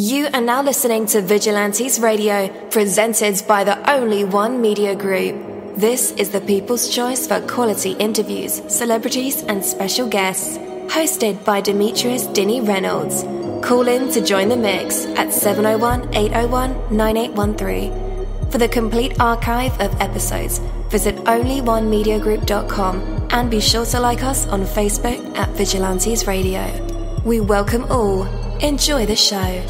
You are now listening to Vigilantes Radio, presented by the Only One Media Group. This is the people's choice for quality interviews, celebrities, and special guests. Hosted by Demetrius Dinny Reynolds. Call in to join the mix at 701-801-9813. For the complete archive of episodes, visit onlyonemediagroup.com and be sure to like us on Facebook at Vigilantes Radio. We welcome all. Enjoy the show.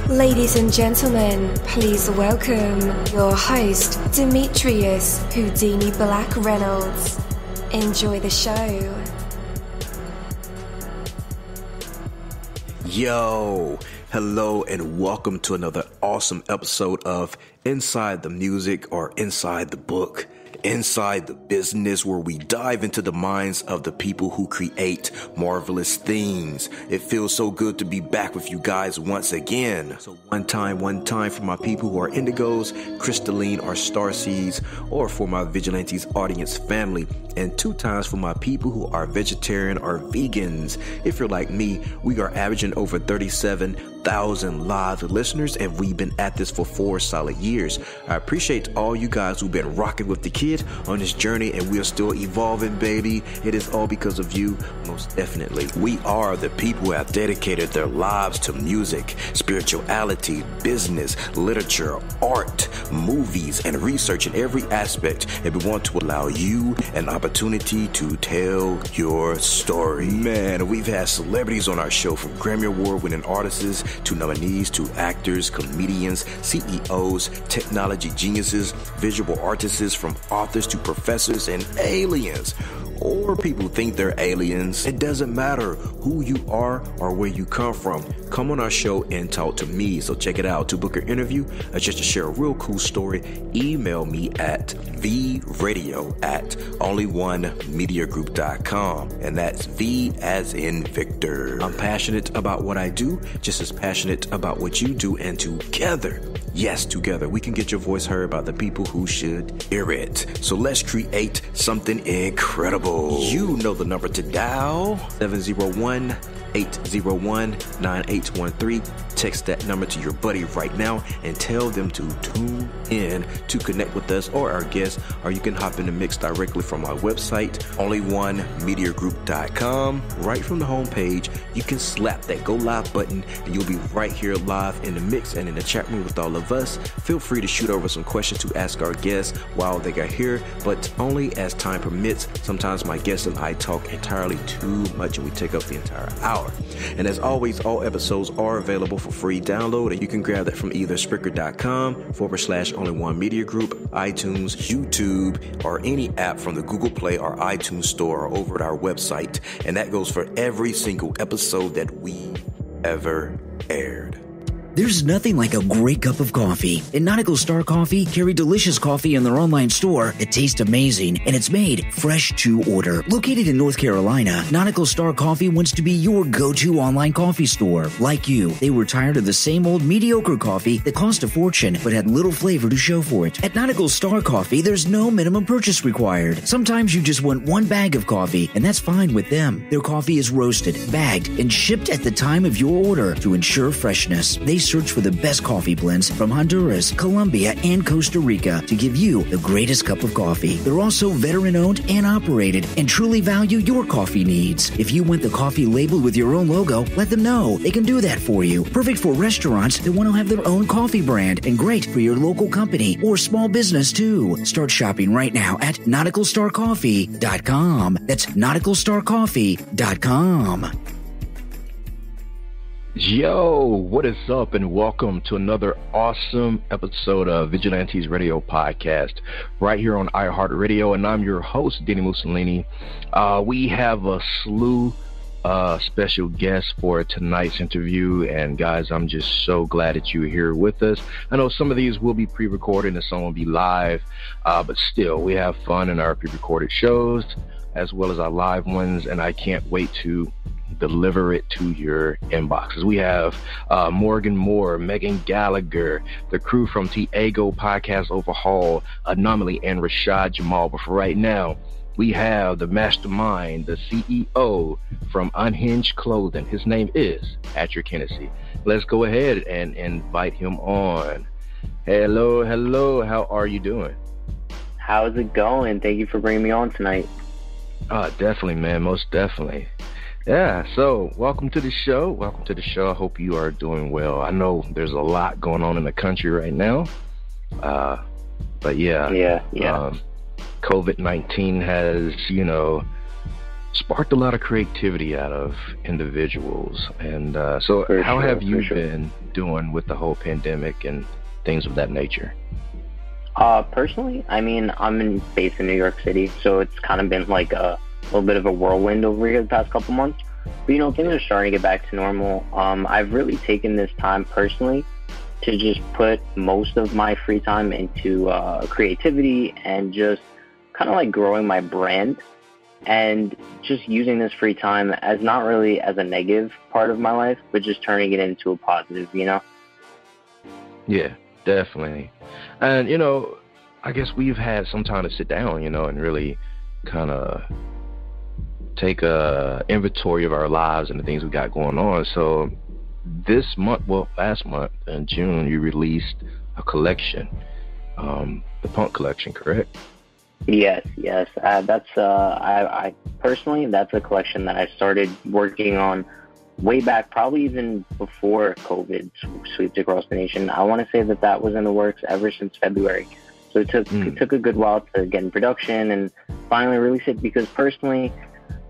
Ladies and gentlemen, please welcome your host, Demetrius Houdini Black Reynolds. Enjoy the show. Yo, hello and welcome to another awesome episode of Inside the Music or Inside the Book. Inside the Business, where we dive into the minds of the people who create marvelous things. It feels so good to be back with you guys once again. So one time for my people who are indigos, crystalline or starseeds, or for my Vigilantes audience family, and 2 times for my people who are vegetarian or vegans. If you're like me, we are averaging over 37,000 live listeners, and we've been at this for 4 solid years. I appreciate all you guys who've been rocking with the kid on this journey, and we are still evolving, baby. It is all because of you, most definitely. We are the people who have dedicated their lives to music, spirituality, business, literature, art, movies, and research in every aspect, and we want to allow you an opportunity to tell your story. Man, we've had celebrities on our show, from Grammy Award-winning artists to nominees to actors, comedians, CEOs, technology geniuses, visual artists, from authors to professors and aliens, or people who think they're aliens. It doesn't matter who you are or where you come from. Come on our show and talk to me. So check it out. To book an interview or just to share a real cool story, email me at vradio@onlyonemediagroup.com, and that's V as in Victor. I'm passionate about what I do, just as passionate about what you do, and together, yes, together, we can get your voice heard by the people who should hear it. So let's create something incredible. You know the number to dial, 701-801-9813. Text that number to your buddy right now and tell them to tune in to connect with us or our guests, or you can hop in the mix directly from our website, onlyonemediagroup.com. Right from the homepage, you can slap that go live button and you'll be right here live in the mix and in the chat room with all of us. Feel free to shoot over some questions to ask our guests while they are here, but only as time permits. Sometimes my guests and I talk entirely too much and we take up the entire hour. And as always, all episodes are available for free download, and you can grab that from either Spreaker.com/onlyonemediagroup, iTunes, YouTube, or any app from the Google Play or iTunes Store, or over at our website. And that goes for every single episode that we ever aired. There's nothing like a great cup of coffee. And Nautical Star Coffee carry delicious coffee in their online store. It tastes amazing, and it's made fresh to order. Located in North Carolina, Nautical Star Coffee wants to be your go-to online coffee store. Like you, they were tired of the same old mediocre coffee that cost a fortune but had little flavor to show for it. At Nautical Star Coffee, there's no minimum purchase required. Sometimes you just want one bag of coffee, and that's fine with them. Their coffee is roasted, bagged, and shipped at the time of your order to ensure freshness. They search for the best coffee blends from Honduras, Colombia, and Costa Rica to give you the greatest cup of coffee. They're also veteran-owned and operated and truly value your coffee needs. If you want the coffee labeled with your own logo, let them know. They can do that for you. Perfect for restaurants that want to have their own coffee brand, and great for your local company or small business too. Start shopping right now at nauticalstarcoffee.com. That's nauticalstarcoffee.com. Yo, what is up, and welcome to another awesome episode of Vigilantes Radio Podcast right here on iHeartRadio, and I'm your host, dini-mussolini. We have a slew special guests for tonight's interview, and guys, I'm just so glad that you're here with us. I know some of these will be pre-recorded and some will be live, but still, we have fun in our pre-recorded shows. as well as our live ones, and I can't wait to deliver it to your inboxes. We have Morgan Moore, Megan Gallagher, the crew from Tiago Podcast Overhaul, Anomaly, and Rashad Jamal. But for right now, we have the mastermind, the CEO from Unhinged Clothing. His name is Patrick-Hennessey. Let's go ahead and invite him on. Hello. How are you doing? How's it going? Thank you for bringing me on tonight. Definitely, man. Most definitely. Yeah, so welcome to the show. I hope you are doing well. I know there's a lot going on in the country right now. But yeah. COVID-19 has, sparked a lot of creativity out of individials. And so how have you been doing with the whole pandemic and things of that nature? Personally, I'm based in New York City, so it's kind of been like a little bit of a whirlwind over here the past couple months. But, things are starting to get back to normal. I've really taken this time personally to just put most of my free time into creativity and just kind of like growing my brand and just using this free time as not really as a negative part of my life, but just turning it into a positive, Yeah, definitely. And, I guess we've had some time to sit down, and really kind of take a inventory of our lives and the things we got going on. So last month in June, you released a collection, the Punk collection, correct? Yes. That's I personally, that's a collection that I started working on way back, probably even before COVID swept across the nation. I want to say that was in the works ever since February. So it took a good while to get in production and finally release it, because personally,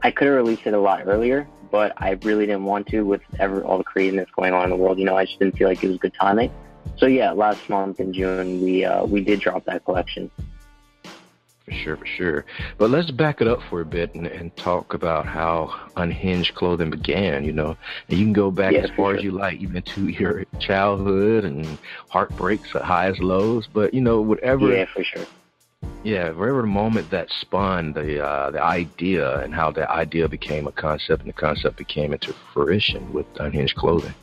I could have released it a lot earlier, but I really didn't want to with all the craziness going on in the world. I just didn't feel like it was good timing. So yeah, last month in June, we did drop that collection. For sure. But let's back it up for a bit and talk about how Unhinged Clothing began, and you can go back as far as you like, even to your childhood and heartbreaks, highs, lows, but whatever. Yeah, for sure. Yeah, wherever the moment that spun the idea and how the idea became a concept and the concept became into fruition with Unhinged Clothing.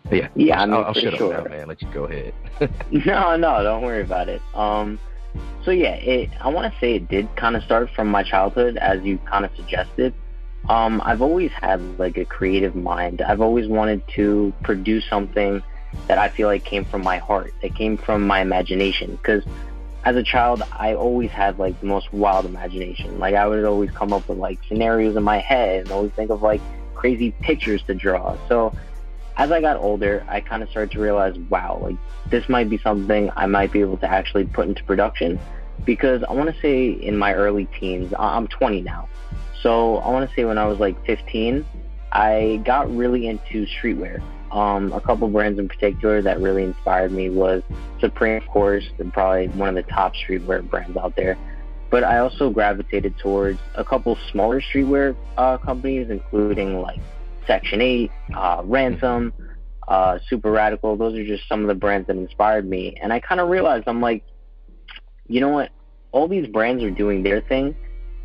But yeah, I'll shut up now, man. Let you go ahead. No, don't worry about it. So yeah, I want to say it did kind of start from my childhood, as you kind of suggested. I've always had like a creative mind. I've always wanted to produce something that I feel like came from my heart, that came from my imagination. Because as a child, I always had like the most wild imagination. Like I would always come up with like scenarios in my head and always think of like crazy pictures to draw. So as I got older, I kind of started to realize, wow, like this might be something I might be able to actually put into production. Because I want to say in my early teens, I'm 20 now. So I want to say when I was like 15, I got really into streetwear. A couple brands in particular that really inspired me was Supreme, of course, and probably one of the top streetwear brands out there. But I also gravitated towards a couple smaller streetwear companies, including like Section 8, Ransom, Super Radical. Those are just some of the brands that inspired me. And I kind of realized, I'm like, you know what? All these brands are doing their thing,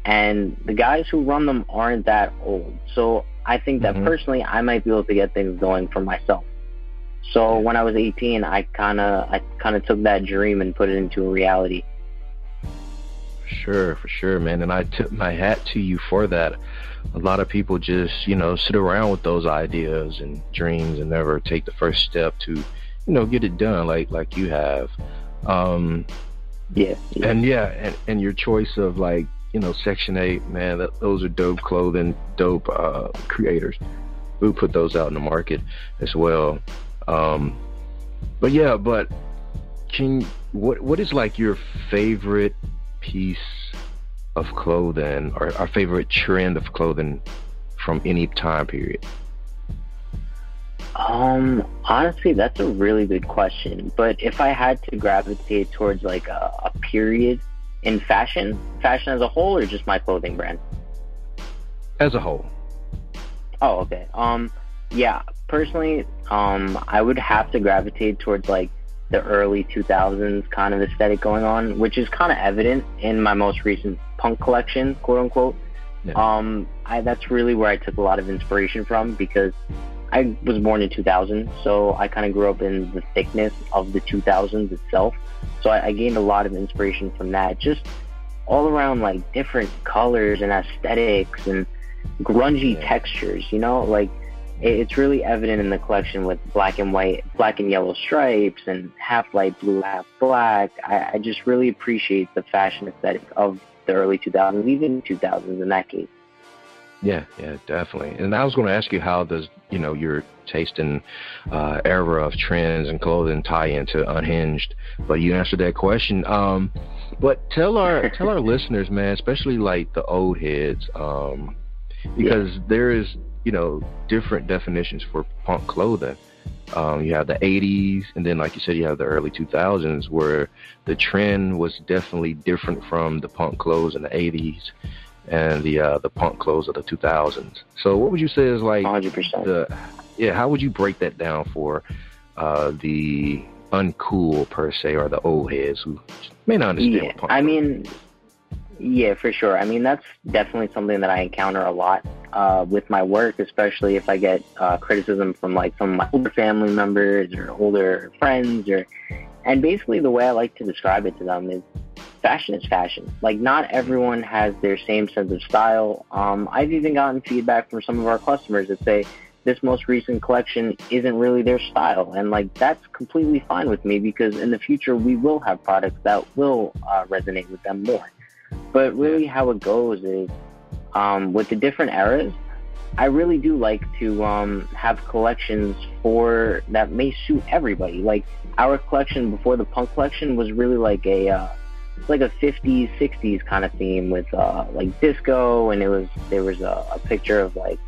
and the guys who run them aren't that old. So I think that personally, I might be able to get things going for myself. So when I was 18, I kind of took that dream and put it into a reality. For sure, man. And I tip my hat to you for that. A lot of people just, sit around with those ideas and dreams and never take the first step to, get it done like you have. Yeah. And your choice of like, Section 8, man, those are dope clothing, dope creators who put those out in the market as well. But what is like your favorite piece of clothing or our favorite trend of clothing from any time period? Honestly, that's a really good question. But if I had to gravitate towards like a period in fashion as a whole, or just my clothing brand? As a whole. Oh, okay. Yeah, personally, I would have to gravitate towards like the early 2000s kind of aesthetic going on, which is kind of evident in my most recent punk collection, quote unquote. That's really where I took a lot of inspiration from, because I was born in 2000, so I kind of grew up in the thickness of the 2000s itself. So I gained a lot of inspiration from that, just all around, like, different colors and aesthetics and grungy textures, you know? Like, it's really evident in the collection with black and yellow stripes and half light blue, half black. I just really appreciate the fashion aesthetic of the early 2000s, even 2000s in that case. Yeah, definitely. And I was going to ask you, how does, your taste and era of trends and clothing tie into Unhinged? But you answered that question. But tell our listeners, man, especially like the old heads, because there is, different definitions for punk clothing. You have the 80s, and then, like you said, you have the early 2000s, where the trend was definitely different from the punk clothes in the 80s and the punk clothes of the 2000s. So what would you say is like 100%. How would you break that down for the uncool, per se, or the old heads who may not understand what punk Yeah, for sure. I mean, that's definitely something that I encounter a lot with my work, especially if I get criticism from, like, some of my older family members or older friends. And basically the way I like to describe it to them is fashion is fashion. Like, not everyone has their same sense of style. I've even gotten feedback from some of our customers that say this most recent collection isn't really their style. And, like, that's completely fine with me, because in the future we will have products that will resonate with them more. But really how it goes is, with the different eras, I really do like to have collections that may suit everybody. Like, our collection before the punk collection was really like a 50s, 60s kind of theme with like disco, and there was a picture of, like,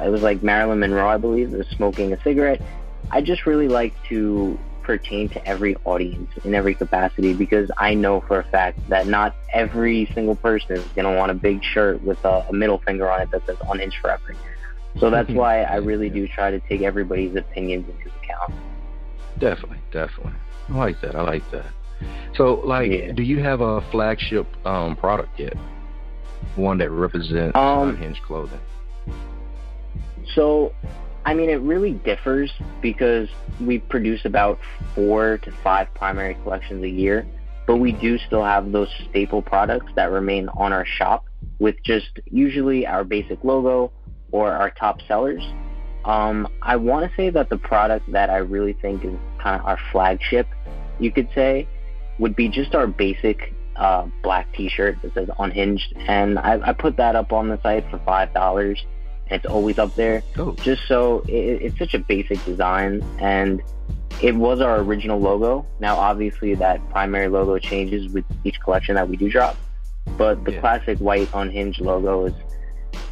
it was like Marilyn Monroe, I believe, was smoking a cigarette. I just really like to pertain to every audience in every capacity, because I know for a fact that not every single person is going to want a big shirt with a middle finger on it that says Unhinged Forever. So that's why I really do try to take everybody's opinions into account. Definitely. I like that. So, like, do you have a flagship product yet? One that represents Unhinged clothing? So, I mean, it really differs, because we produce about 4 to 5 primary collections a year, but we do still have those staple products that remain on our shop with just usually our basic logo or our top sellers. I want to say that the product that I really think is kind of our flagship, you could say, would be just our basic black t-shirt that says Unhinged, and I put that up on the site for $5. It's always up there, just so it's such a basic design, and it was our original logo. Now, obviously, that primary logo changes with each collection that we do drop, but the classic white Unhinged logo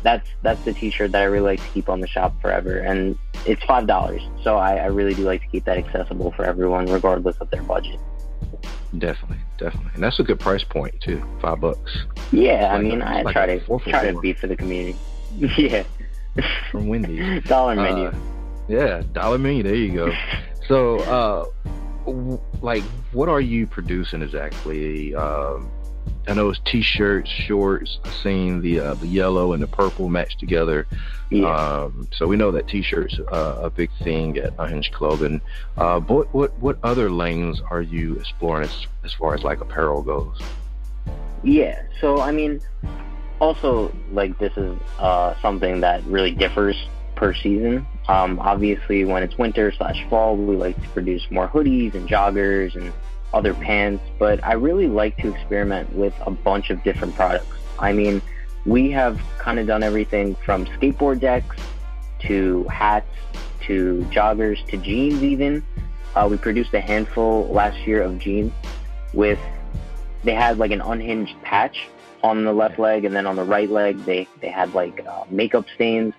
that's the t-shirt that I really like to keep on the shop forever, and it's $5, so I really do like to keep that accessible for everyone, regardless of their budget. Definitely, and that's a good price point too, $5. Yeah, I mean, I try to be for the community. Yeah. From Wendy's. Dollar menu. Dollar menu. There you go. So, like, what are you producing exactly? I know it's t-shirts, shorts. I've seen the yellow and the purple matched together. Yeah. So we know that t-shirts are a big thing at Unhinged Clothing. But what other lanes are you exploring as far as, like, apparel goes? Yeah. So, I mean, also, like, this is something that really differs per season. Obviously, when it's winter/fall, we like to produce more hoodies and joggers and other pants, but I really like to experiment with a bunch of different products. I mean, we have kind of done everything from skateboard decks to hats to joggers to jeans even. We produced a handful last year of jeans they had like an unhinged patch on the left leg, and then on the right leg they had like makeup stains,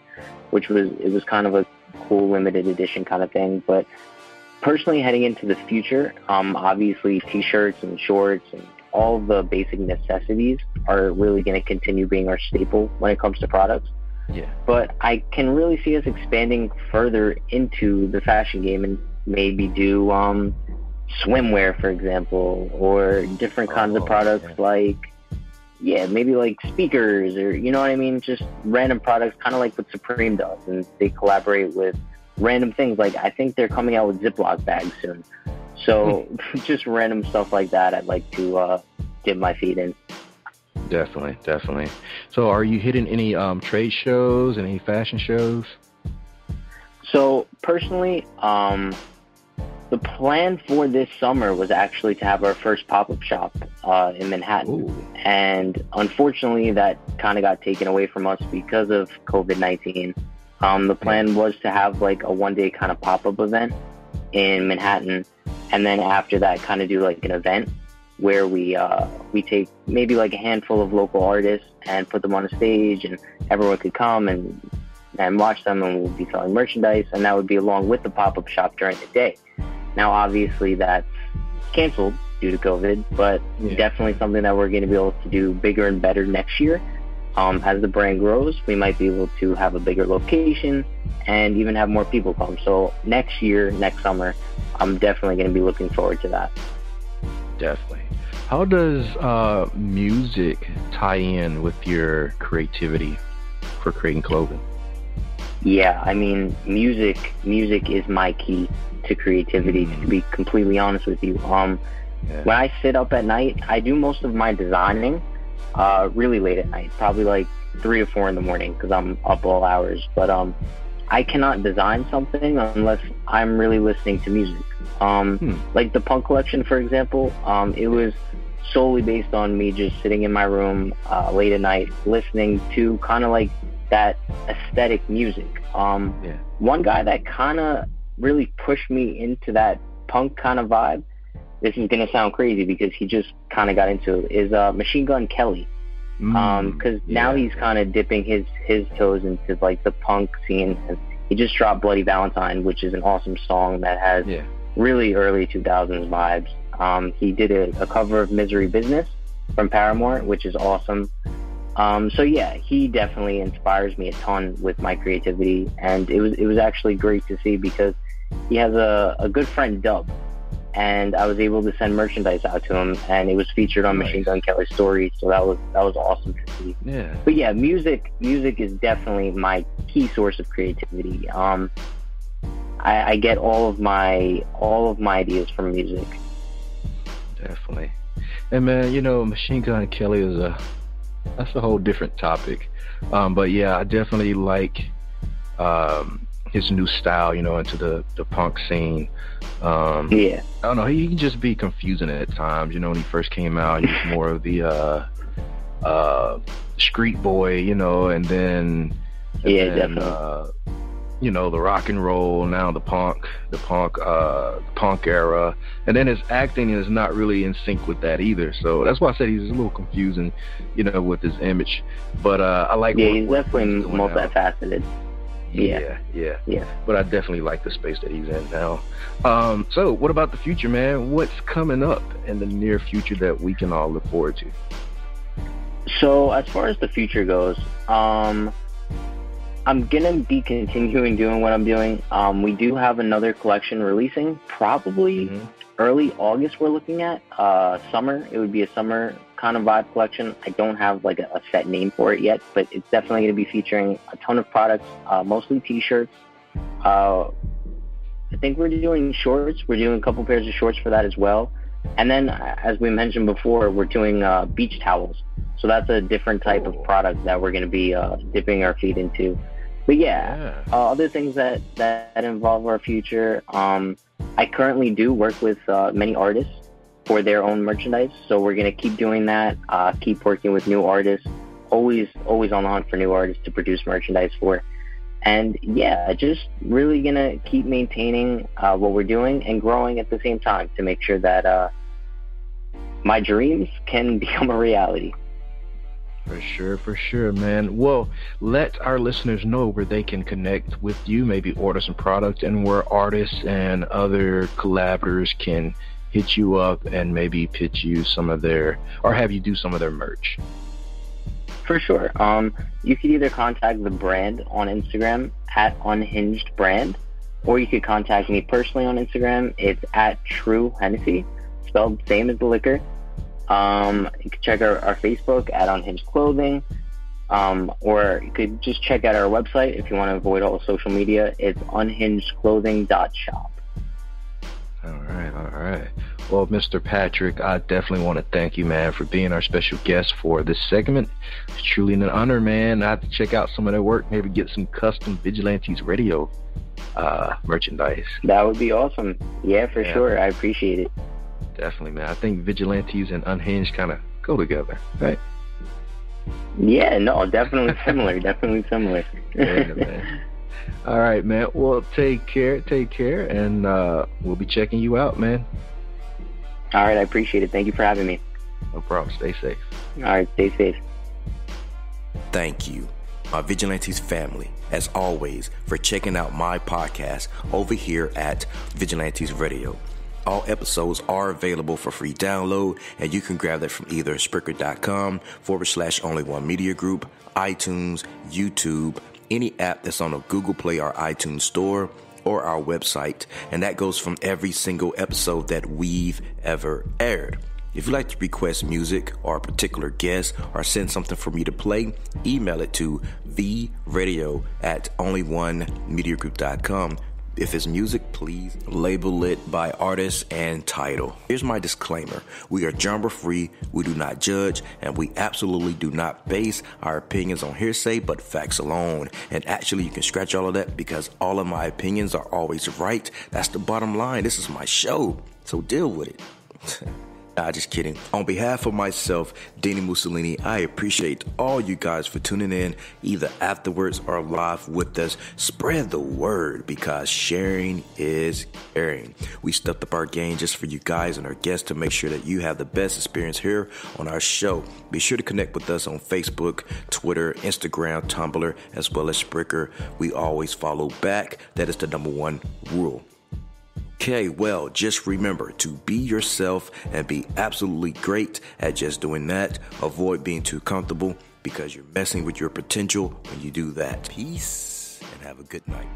which was kind of a cool limited edition kind of thing. But personally, heading into the future, obviously t-shirts and shorts and all the basic necessities are really going to continue being our staple when it comes to products. Yeah. But I can really see us expanding further into the fashion game and maybe do swimwear, for example, or different kinds of products like maybe like speakers, or you know what I mean, just random products, kind of like what Supreme does, and they collaborate with random things. Like I think they're coming out with Ziploc bags soon, so just random stuff like that I'd like to dip my feet in. Definitely. So are you hitting any trade shows, any fashion shows? So personally, the plan for this summer was actually to have our first pop-up shop in Manhattan. Ooh. And unfortunately that kind of got taken away from us because of COVID-19. The plan was to have like a one-day kind of pop-up event in Manhattan, and then after that kind of do like an event where we take maybe like a handful of local artists and put them on a stage, and everyone could come and watch them, and we'll be selling merchandise, and that would be along with the pop-up shop during the day. Now, obviously, that's canceled due to COVID, but definitely something that we're going to be able to do bigger and better next year. As the brand grows, we might be able to have a bigger location and even have more people come. So next year, next summer, I'm definitely going to be looking forward to that. Definitely. How does music tie in with your creativity for creating clothing? Yeah, I mean, music is my key to creativity, to be completely honest with you. When I sit up at night, I do most of my designing really late at night, probably like 3 or 4 in the morning, because I'm up all hours. But I cannot design something unless I'm really listening to music. Like the punk collection, for example, it was solely based on me just sitting in my room late at night, listening to kind of like that aesthetic music. One guy that kind of really pushed me into that punk kind of vibe, this is going to sound crazy because he just kind of got into it, is Machine Gun Kelly. Because now he's kind of dipping his toes into like the punk scene, and he just dropped Bloody Valentine, which is an awesome song that has really early 2000s vibes. He did a cover of Misery Business from Paramore, which is awesome. So yeah, he definitely inspires me a ton with my creativity, and it was actually great to see because he has a good friend, Dub, and I was able to send merchandise out to him, and it was featured on Machine Gun Kelly's story, so that was awesome to see. Yeah. But yeah, music is definitely my key source of creativity. I get all of my ideas from music. Definitely. And man, you know, Machine Gun Kelly that's a whole different topic. But yeah, I definitely like his new style, you know, into the punk scene. I don't know, he can just be confusing at times. You know, when he first came out, he was more of the street boy, you know, and then definitely. You know, the rock and roll, now the punk era, and then his acting is not really in sync with that either. So that's why I said he's a little confusing, you know, with his image. But I like. Yeah, he's definitely multifaceted. Yeah. But I definitely like the space that he's in now. So what about the future, man? What's coming up in the near future that we can all look forward to? So as far as the future goes, I'm going to be continuing doing what I'm doing. We do have another collection releasing, probably early August we're looking at. Summer. It would be a summer kind of vibe collection. I don't have like a set name for it yet, but it's definitely going to be featuring a ton of products, mostly t-shirts. I think we're doing shorts. We're doing a couple pairs of shorts for that as well. And then, as we mentioned before, we're doing beach towels. So that's a different type of product that we're going to be dipping our feet into. But other things that involve our future, I currently do work with many artists for their own merchandise. So we're going to keep doing that, keep working with new artists, always on the hunt for new artists to produce merchandise for. And just really going to keep maintaining what we're doing and growing at the same time to make sure that my dreams can become a reality. For sure, man. Well, let our listeners know where they can connect with you, maybe order some product, and where artists and other collaborators can hit you up and maybe pitch you some of their, or have you do some of their merch. For sure. You could either contact the brand on Instagram at unhinged-brand, or you could contact me personally on Instagram. It's at True Hennessy, spelled same as the liquor. You can check our Facebook at Unhinged Clothing, or you could just check out our website if you want to avoid all social media. It's unhinged-clothing-nyc. All right. Well, Mr. Patrick, I definitely want to thank you, man, for being our special guest for this segment. It's truly an honor, man. I have to check out some of their work, maybe get some custom Vigilantes Radio merchandise. That would be awesome. Yeah, for sure. I appreciate it. Definitely, man. I think Vigilantes and Unhinged kind of go together, right? Yeah, no, definitely similar. Yeah, man. All right, man. Well, take care, and we'll be checking you out, man. All right, I appreciate it. Thank you for having me. No problem. Stay safe. All right, stay safe. Thank you, my Vigilantes family, as always, for checking out my podcast over here at Vigilantes Radio. All episodes are available for free download, and you can grab that from either Spreaker.com/only1mediagroup, iTunes, YouTube, any app that's on a Google Play or iTunes store, or our website, and that goes from every single episode that we've ever aired. If you'd like to request music or a particular guest or send something for me to play, email it to vradio@only1mediagroup.com. If it's music, please label it by artist and title. Here's my disclaimer. We are genre-free, we do not judge, and we absolutely do not base our opinions on hearsay, but facts alone. And actually, you can scratch all of that because all of my opinions are always right. That's the bottom line. This is my show, so deal with it. Nah, just kidding. On behalf of myself, Dini-Mussolini, I appreciate all you guys for tuning in, either afterwards or live with us. Spread the word because sharing is caring. We stepped up our game just for you guys and our guests to make sure that you have the best experience here on our show. Be sure to connect with us on Facebook, Twitter, Instagram, Tumblr, as well as Spreaker. We always follow back. That is the number one rule. Okay, well, just remember to be yourself and be absolutely great at just doing that. Avoid being too comfortable because you're messing with your potential when you do that. Peace and have a good night.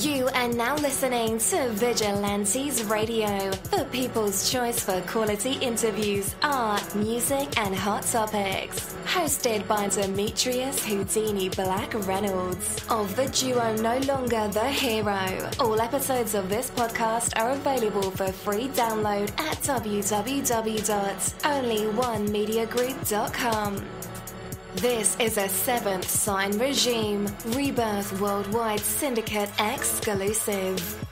You are now listening to Vigilantes Radio, the people's choice for quality interviews, art, music, and hot topics. Hosted by Demetrius Houdini Black Reynolds of the duo No Longer the Hero. All episodes of this podcast are available for free download at www.onlyonemediagroup.com. This is a Seventh Sign Regime Rebirth Worldwide Syndicate exclusive.